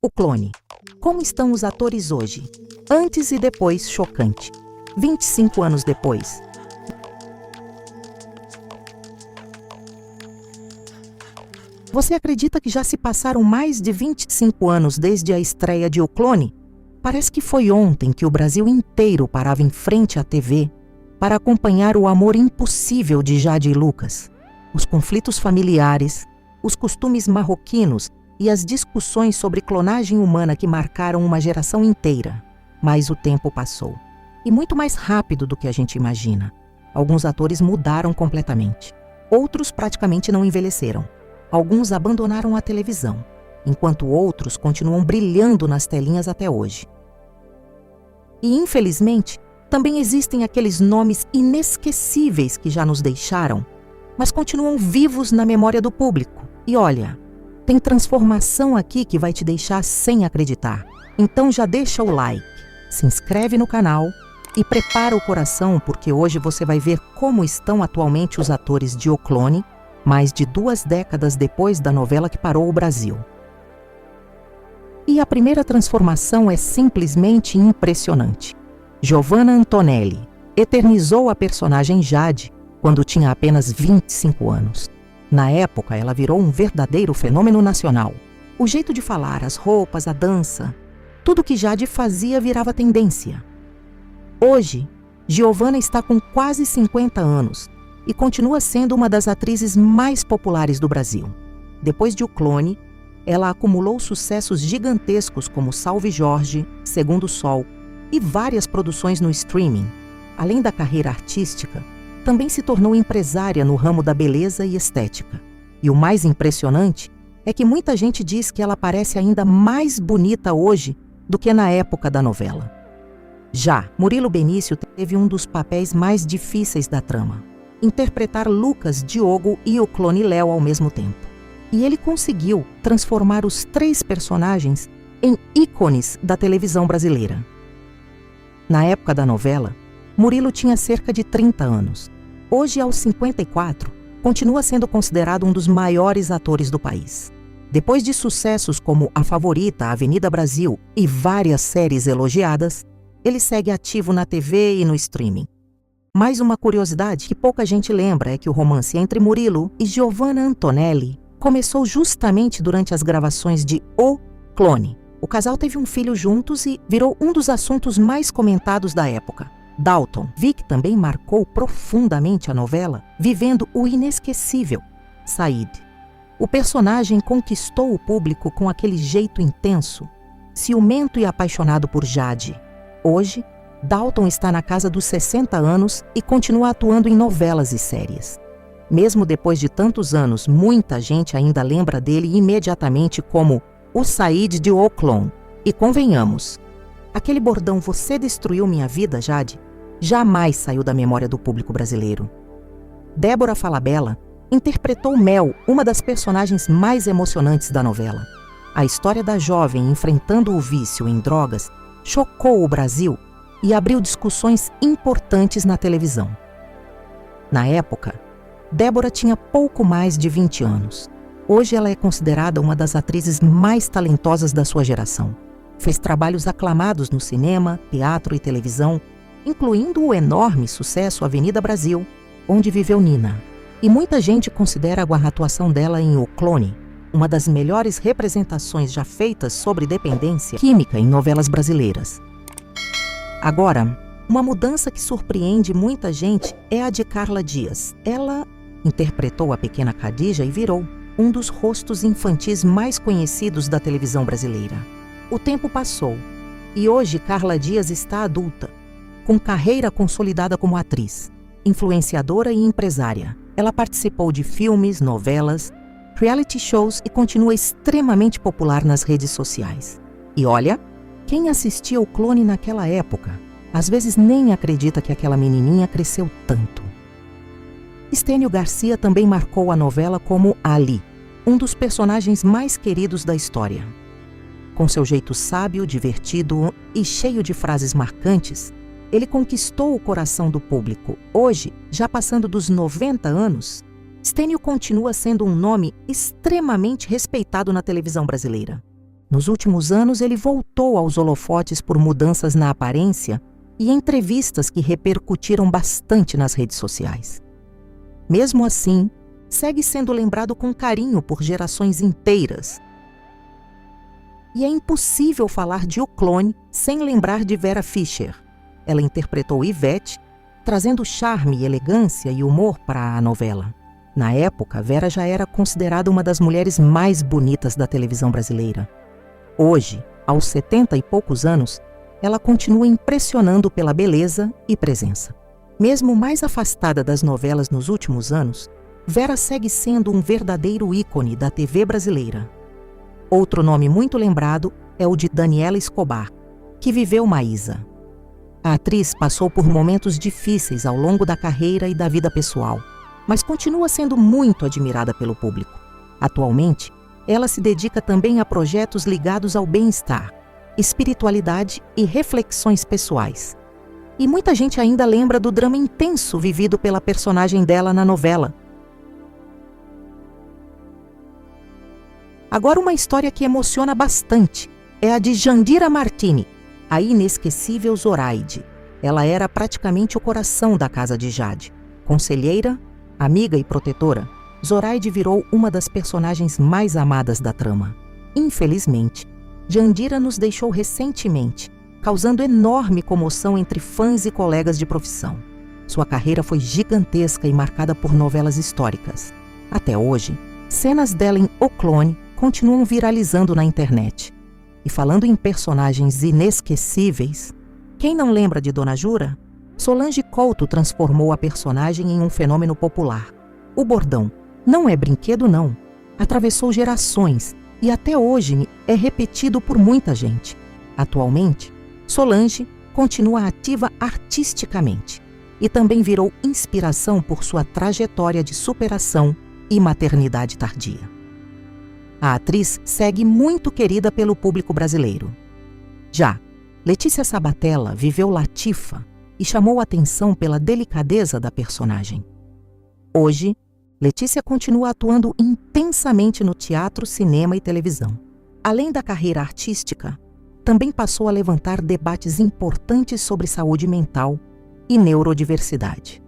O Clone. Como estão os atores hoje? Antes e depois, chocante. 25 anos depois. Você acredita que já se passaram mais de 25 anos desde a estreia de O Clone? Parece que foi ontem que o Brasil inteiro parava em frente à TV para acompanhar o amor impossível de Jade e Lucas, os conflitos familiares, os costumes marroquinos e as discussões sobre clonagem humana que marcaram uma geração inteira. Mas o tempo passou. E muito mais rápido do que a gente imagina. Alguns atores mudaram completamente. Outros praticamente não envelheceram. Alguns abandonaram a televisão, enquanto outros continuam brilhando nas telinhas até hoje. E, infelizmente, também existem aqueles nomes inesquecíveis que já nos deixaram, mas continuam vivos na memória do público. E olha, tem transformação aqui que vai te deixar sem acreditar. Então já deixa o like, se inscreve no canal e prepara o coração, porque hoje você vai ver como estão atualmente os atores de O Clone, mais de 2 décadas depois da novela que parou o Brasil. E a primeira transformação é simplesmente impressionante. Giovanna Antonelli eternizou a personagem Jade quando tinha apenas 25 anos. Na época, ela virou um verdadeiro fenômeno nacional. O jeito de falar, as roupas, a dança, tudo que Jade fazia virava tendência. Hoje, Giovanna está com quase 50 anos e continua sendo uma das atrizes mais populares do Brasil. Depois de O Clone, ela acumulou sucessos gigantescos como Salve Jorge, Segundo Sol e várias produções no streaming. Além da carreira artística, também se tornou empresária no ramo da beleza e estética. E o mais impressionante é que muita gente diz que ela parece ainda mais bonita hoje do que na época da novela. Já Murilo Benício teve um dos papéis mais difíceis da trama: interpretar Lucas, Diogo e o clone Léo ao mesmo tempo. E ele conseguiu transformar os 3 personagens em ícones da televisão brasileira. Na época da novela, Murilo tinha cerca de 30 anos. Hoje, aos 54, continua sendo considerado um dos maiores atores do país. Depois de sucessos como A Favorita, Avenida Brasil e várias séries elogiadas, ele segue ativo na TV e no streaming. Mais uma curiosidade que pouca gente lembra é que o romance entre Murilo e Giovanna Antonelli começou justamente durante as gravações de O Clone. O casal teve um filho juntos e virou um dos assuntos mais comentados da época. Dalton, Vic também marcou profundamente a novela, vivendo o inesquecível Said. O personagem conquistou o público com aquele jeito intenso, ciumento e apaixonado por Jade. Hoje, Dalton está na casa dos 60 anos e continua atuando em novelas e séries. Mesmo depois de tantos anos, muita gente ainda lembra dele imediatamente como o Said de O Clone. E convenhamos, aquele bordão "Você destruiu minha vida, Jade", jamais saiu da memória do público brasileiro. Débora Falabella interpretou Mel, uma das personagens mais emocionantes da novela. A história da jovem enfrentando o vício em drogas chocou o Brasil e abriu discussões importantes na televisão. Na época, Débora tinha pouco mais de 20 anos. Hoje ela é considerada uma das atrizes mais talentosas da sua geração. Fez trabalhos aclamados no cinema, teatro e televisão, incluindo o enorme sucesso Avenida Brasil, onde viveu Nina. E muita gente considera a atuação dela em O Clone uma das melhores representações já feitas sobre dependência química em novelas brasileiras. Agora, uma mudança que surpreende muita gente é a de Carla Dias. Ela interpretou a pequena Khadija e virou um dos rostos infantis mais conhecidos da televisão brasileira. O tempo passou e hoje Carla Dias está adulta, com carreira consolidada como atriz, influenciadora e empresária. Ela participou de filmes, novelas, reality shows e continua extremamente popular nas redes sociais. E olha, quem assistia O Clone naquela época, às vezes nem acredita que aquela menininha cresceu tanto. Estênio Garcia também marcou a novela como Ali, um dos personagens mais queridos da história. Com seu jeito sábio, divertido e cheio de frases marcantes, ele conquistou o coração do público. Hoje, já passando dos 90 anos, Estênio continua sendo um nome extremamente respeitado na televisão brasileira. Nos últimos anos, ele voltou aos holofotes por mudanças na aparência e entrevistas que repercutiram bastante nas redes sociais. Mesmo assim, segue sendo lembrado com carinho por gerações inteiras. E é impossível falar de O Clone sem lembrar de Vera Fischer. Ela interpretou Ivete, trazendo charme, elegância e humor para a novela. Na época, Vera já era considerada uma das mulheres mais bonitas da televisão brasileira. Hoje, aos 70 e poucos anos, ela continua impressionando pela beleza e presença. Mesmo mais afastada das novelas nos últimos anos, Vera segue sendo um verdadeiro ícone da TV brasileira. Outro nome muito lembrado é o de Daniela Escobar, que viveu Maísa. A atriz passou por momentos difíceis ao longo da carreira e da vida pessoal, mas continua sendo muito admirada pelo público. Atualmente, ela se dedica também a projetos ligados ao bem-estar, espiritualidade e reflexões pessoais. E muita gente ainda lembra do drama intenso vivido pela personagem dela na novela. Agora, uma história que emociona bastante é a de Jandira Martini, a inesquecível Zoraide. Ela era praticamente o coração da casa de Jade. Conselheira, amiga e protetora, Zoraide virou uma das personagens mais amadas da trama. Infelizmente, Jandira nos deixou recentemente, causando enorme comoção entre fãs e colegas de profissão. Sua carreira foi gigantesca e marcada por novelas históricas. Até hoje, cenas dela em O Clone continuam viralizando na internet. E falando em personagens inesquecíveis, quem não lembra de Dona Jura? Solange Couto transformou a personagem em um fenômeno popular. O bordão "não é brinquedo não" atravessou gerações e até hoje é repetido por muita gente. Atualmente, Solange continua ativa artisticamente e também virou inspiração por sua trajetória de superação e maternidade tardia. A atriz segue muito querida pelo público brasileiro. Já Letícia Sabatella viveu Latifa e chamou atenção pela delicadeza da personagem. Hoje, Letícia continua atuando intensamente no teatro, cinema e televisão. Além da carreira artística, também passou a levantar debates importantes sobre saúde mental e neurodiversidade.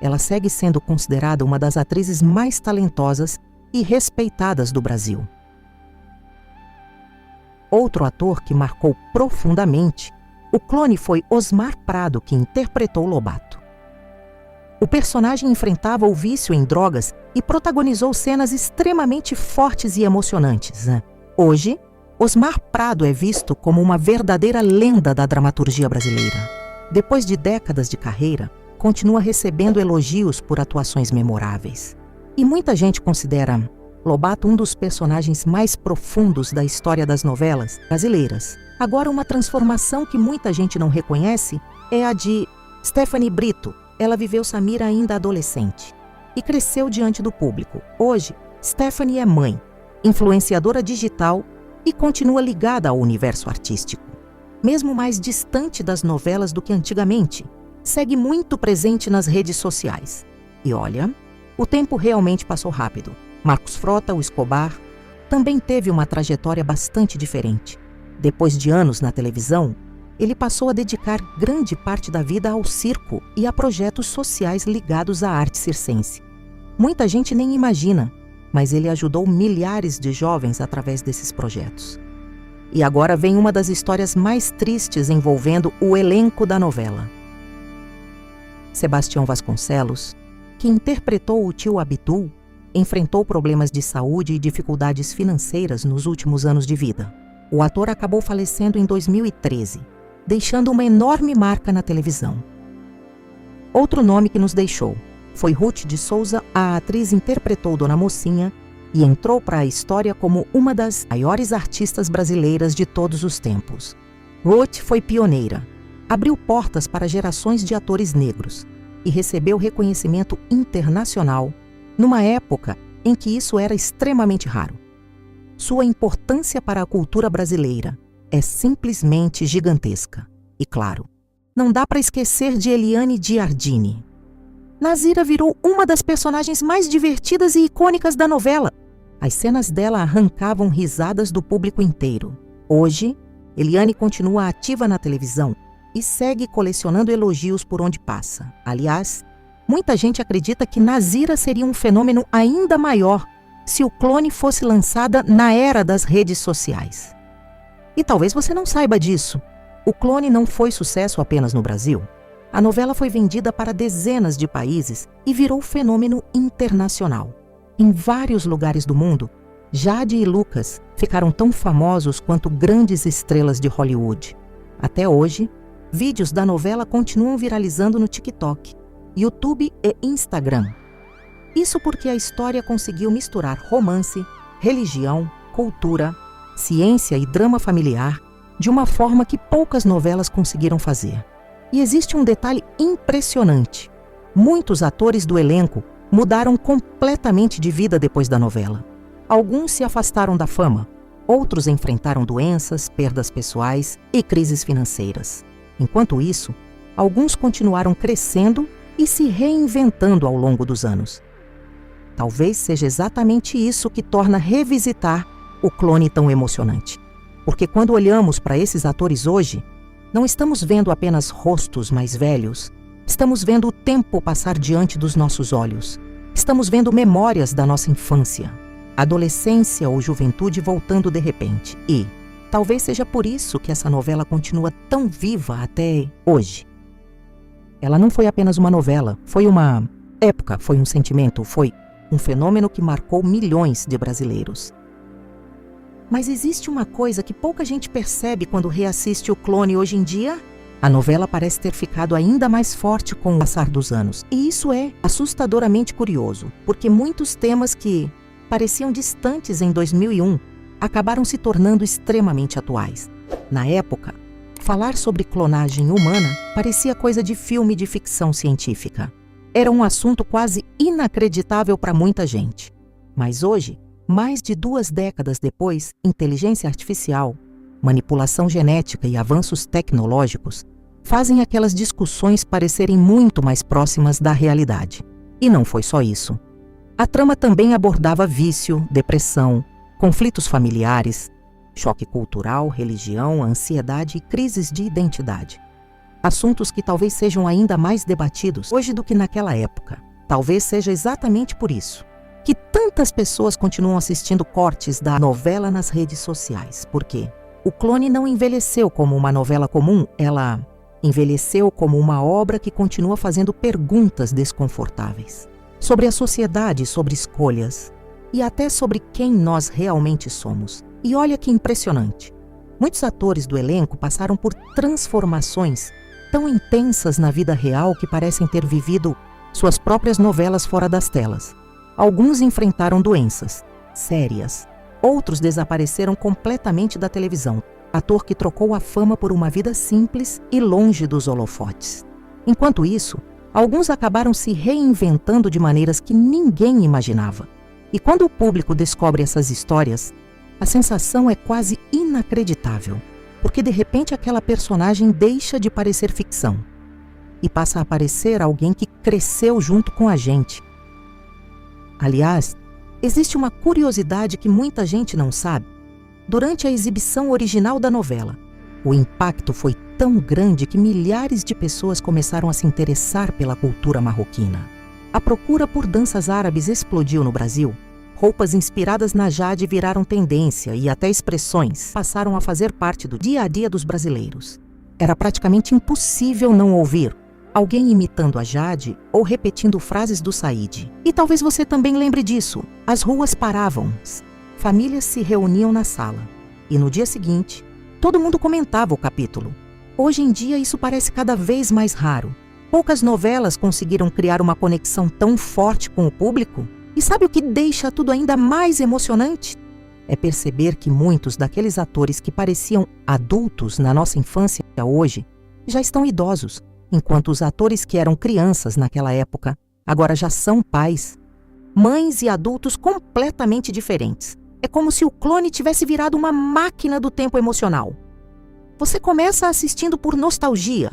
Ela segue sendo considerada uma das atrizes mais talentosas e respeitadas do Brasil. Outro ator que marcou profundamente O Clone foi Osmar Prado, que interpretou Lobato. O personagem enfrentava o vício em drogas e protagonizou cenas extremamente fortes e emocionantes. Hoje, Osmar Prado é visto como uma verdadeira lenda da dramaturgia brasileira. Depois de décadas de carreira, continua recebendo elogios por atuações memoráveis. E muita gente considera Lobato um dos personagens mais profundos da história das novelas brasileiras. Agora, uma transformação que muita gente não reconhece é a de Stephanie Brito. Ela viveu Samira ainda adolescente e cresceu diante do público. Hoje, Stephanie é mãe, influenciadora digital e continua ligada ao universo artístico. Mesmo mais distante das novelas do que antigamente, segue muito presente nas redes sociais. E olha, o tempo realmente passou rápido. Marcos Frota, o Escobar, também teve uma trajetória bastante diferente. Depois de anos na televisão, ele passou a dedicar grande parte da vida ao circo e a projetos sociais ligados à arte circense. Muita gente nem imagina, mas ele ajudou milhares de jovens através desses projetos. E agora vem uma das histórias mais tristes envolvendo o elenco da novela. Sebastião Vasconcelos, que interpretou o tio Abdul, enfrentou problemas de saúde e dificuldades financeiras nos últimos anos de vida. O ator acabou falecendo em 2013, deixando uma enorme marca na televisão. Outro nome que nos deixou foi Ruth de Souza. A atriz interpretou Dona Mocinha e entrou para a história como uma das maiores artistas brasileiras de todos os tempos. Ruth foi pioneira, abriu portas para gerações de atores negros e recebeu reconhecimento internacional numa época em que isso era extremamente raro. Sua importância para a cultura brasileira é simplesmente gigantesca. E claro, não dá para esquecer de Eliane Giardini. Nazira virou uma das personagens mais divertidas e icônicas da novela. As cenas dela arrancavam risadas do público inteiro. Hoje, Eliane continua ativa na televisão e segue colecionando elogios por onde passa. Aliás, muita gente acredita que Nazira seria um fenômeno ainda maior se o Clone fosse lançada na era das redes sociais. E talvez você não saiba disso. O Clone não foi sucesso apenas no Brasil. A novela foi vendida para dezenas de países e virou fenômeno internacional. Em vários lugares do mundo, Jade e Lucas ficaram tão famosos quanto grandes estrelas de Hollywood. Até hoje, vídeos da novela continuam viralizando no TikTok, YouTube e Instagram. Isso porque a história conseguiu misturar romance, religião, cultura, ciência e drama familiar de uma forma que poucas novelas conseguiram fazer. E existe um detalhe impressionante. Muitos atores do elenco mudaram completamente de vida depois da novela. Alguns se afastaram da fama, outros enfrentaram doenças, perdas pessoais e crises financeiras. Enquanto isso, alguns continuaram crescendo e se reinventando ao longo dos anos. Talvez seja exatamente isso que torna revisitar o Clone tão emocionante. Porque quando olhamos para esses atores hoje, não estamos vendo apenas rostos mais velhos, estamos vendo o tempo passar diante dos nossos olhos. Estamos vendo memórias da nossa infância, adolescência ou juventude voltando de repente. E talvez seja por isso que essa novela continua tão viva até hoje. Ela não foi apenas uma novela, foi uma época, foi um sentimento, foi um fenômeno que marcou milhões de brasileiros. Mas existe uma coisa que pouca gente percebe quando reassiste o Clone hoje em dia. A novela parece ter ficado ainda mais forte com o passar dos anos. E isso é assustadoramente curioso, porque muitos temas que pareciam distantes em 2001 acabaram se tornando extremamente atuais. Na época, falar sobre clonagem humana parecia coisa de filme de ficção científica. Era um assunto quase inacreditável para muita gente. Mas hoje, mais de 2 décadas depois, inteligência artificial, manipulação genética e avanços tecnológicos fazem aquelas discussões parecerem muito mais próximas da realidade. E não foi só isso. A trama também abordava vício, depressão, conflitos familiares, choque cultural, religião, ansiedade e crises de identidade. Assuntos que talvez sejam ainda mais debatidos hoje do que naquela época. Talvez seja exatamente por isso que tantas pessoas continuam assistindo cortes da novela nas redes sociais. Por quê? O Clone não envelheceu como uma novela comum, ela envelheceu como uma obra que continua fazendo perguntas desconfortáveis. Sobre a sociedade, sobre escolhas e até sobre quem nós realmente somos. E olha que impressionante. Muitos atores do elenco passaram por transformações tão intensas na vida real que parecem ter vivido suas próprias novelas fora das telas. Alguns enfrentaram doenças sérias, outros desapareceram completamente da televisão. Ator que trocou a fama por uma vida simples e longe dos holofotes. Enquanto isso, alguns acabaram se reinventando de maneiras que ninguém imaginava. E quando o público descobre essas histórias, a sensação é quase inacreditável, porque de repente aquela personagem deixa de parecer ficção e passa a parecer alguém que cresceu junto com a gente. Aliás, existe uma curiosidade que muita gente não sabe. Durante a exibição original da novela, o impacto foi tão grande que milhares de pessoas começaram a se interessar pela cultura marroquina. A procura por danças árabes explodiu no Brasil. Roupas inspiradas na Jade viraram tendência e até expressões passaram a fazer parte do dia a dia dos brasileiros. Era praticamente impossível não ouvir alguém imitando a Jade ou repetindo frases do Said. E talvez você também lembre disso. As ruas paravam, famílias se reuniam na sala. E no dia seguinte, todo mundo comentava o capítulo. Hoje em dia isso parece cada vez mais raro. Poucas novelas conseguiram criar uma conexão tão forte com o público. E sabe o que deixa tudo ainda mais emocionante? É perceber que muitos daqueles atores que pareciam adultos na nossa infância hoje já estão idosos, enquanto os atores que eram crianças naquela época agora já são pais. Mães e adultos completamente diferentes. É como se o Clone tivesse virado uma máquina do tempo emocional. Você começa assistindo por nostalgia,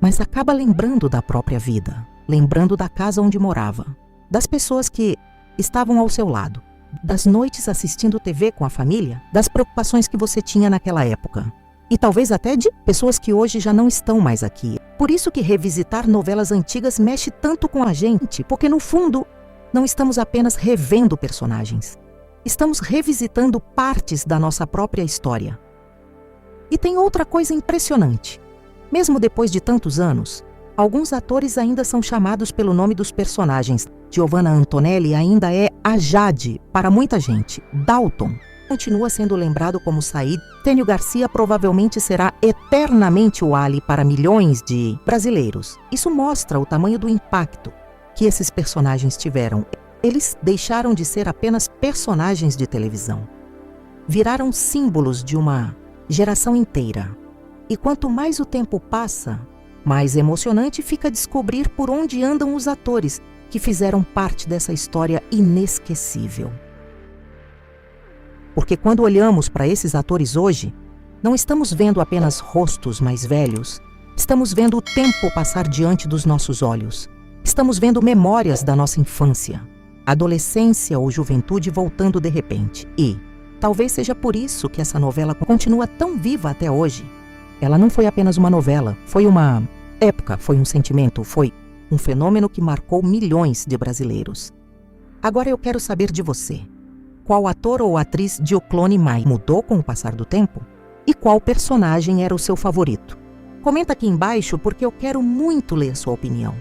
mas acaba lembrando da própria vida, lembrando da casa onde morava, das pessoas que estavam ao seu lado, das noites assistindo TV com a família, das preocupações que você tinha naquela época. E talvez até de pessoas que hoje já não estão mais aqui. Por isso que revisitar novelas antigas mexe tanto com a gente, porque no fundo, não estamos apenas revendo personagens. Estamos revisitando partes da nossa própria história. E tem outra coisa impressionante. Mesmo depois de tantos anos, alguns atores ainda são chamados pelo nome dos personagens. Giovanna Antonelli ainda é a Jade para muita gente. Dalton continua sendo lembrado como Said. Tênio Garcia provavelmente será eternamente o Ali para milhões de brasileiros. Isso mostra o tamanho do impacto que esses personagens tiveram. Eles deixaram de ser apenas personagens de televisão. Viraram símbolos de uma geração inteira. E quanto mais o tempo passa, mais emocionante fica descobrir por onde andam os atores que fizeram parte dessa história inesquecível. Porque quando olhamos para esses atores hoje, não estamos vendo apenas rostos mais velhos, estamos vendo o tempo passar diante dos nossos olhos. Estamos vendo memórias da nossa infância, adolescência ou juventude voltando de repente. E talvez seja por isso que essa novela continua tão viva até hoje. Ela não foi apenas uma novela, foi uma época, foi um sentimento, foi um fenômeno que marcou milhões de brasileiros. Agora eu quero saber de você. Qual ator ou atriz de O Clone mais mudou com o passar do tempo? E qual personagem era o seu favorito? Comenta aqui embaixo porque eu quero muito ler sua opinião.